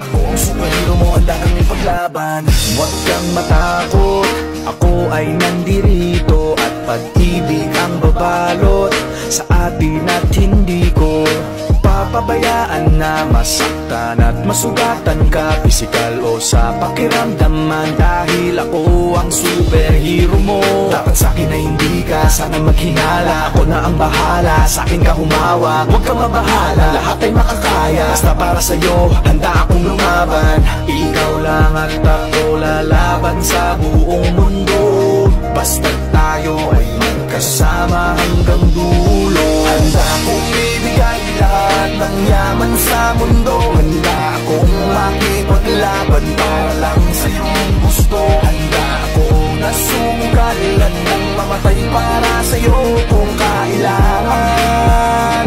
Ako ang superhero mo, handa kang ipaglaban. Huwag kang matakot, ako ay nandirito. At pag-ibig ang babalot sa atin at hindi ko papabayaan na masaktan at masugatan ka, pisikal o sa pakiramdaman. Dahil ako ang superhero mo, dapat sa'kin na hindi ka sana maghinala. Ako na ang bahala, sa'kin ka humawak, huwag kang mabahala, lahat ay makakaya. Basta para sa'yo, handa akong lumaban. Ikaw lang at ako lalaban sa buong mundo. Basta tayo ay magkasama hanggang dulo. Handa akong ibigay lahat ng yaman sa mundo. Handa akong makipaglaban para lang sa iyong gusto. Handa akong nasungkalan ng mamatay para sa iyo kung kailangan.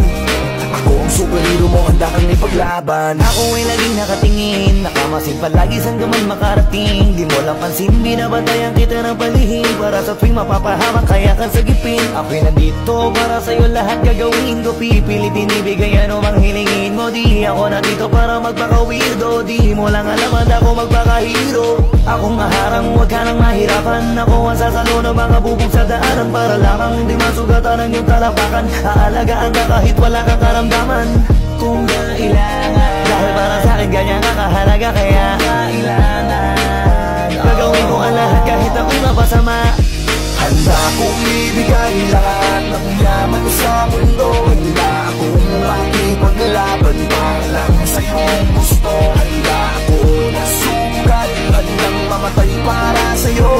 Ako ang superhero mo, handa kang ipaglaban. Ako ay laging nakatingin, nakamasid palagi saan ka man makarating. Di mo lang pansin, binabantayan kita ng palihim. Para sa tuwing mapapahamak, kaya kang sagipin. Ako'y nandito para sa'yo, lahat gagawin ko. Pipilitin, ibigay ano mang hilingin mo. Di ako nandito para magpaka-weirdo. Di mo lang alam, handa ko magpaka-hero. Akong aharang, huwag ka nang mahirapan. Ako ang sasalo ng mga bubog sa daanan, para lamang di masugatan ang iyong talapakan. Aalagaan ka kahit wala kang karamdaman kung kailangan. Dahil para sa'kin ganyan ka kahalaga, kaya kailangan gagawin ko ang lahat kahit ako'y mapasama. Handa akong ibigay lahat ng yaman sa mundo. Handa akong makipaglaban para lang sa iyong gusto. Handa ako na sungkalan ng mamatay para sa iyo.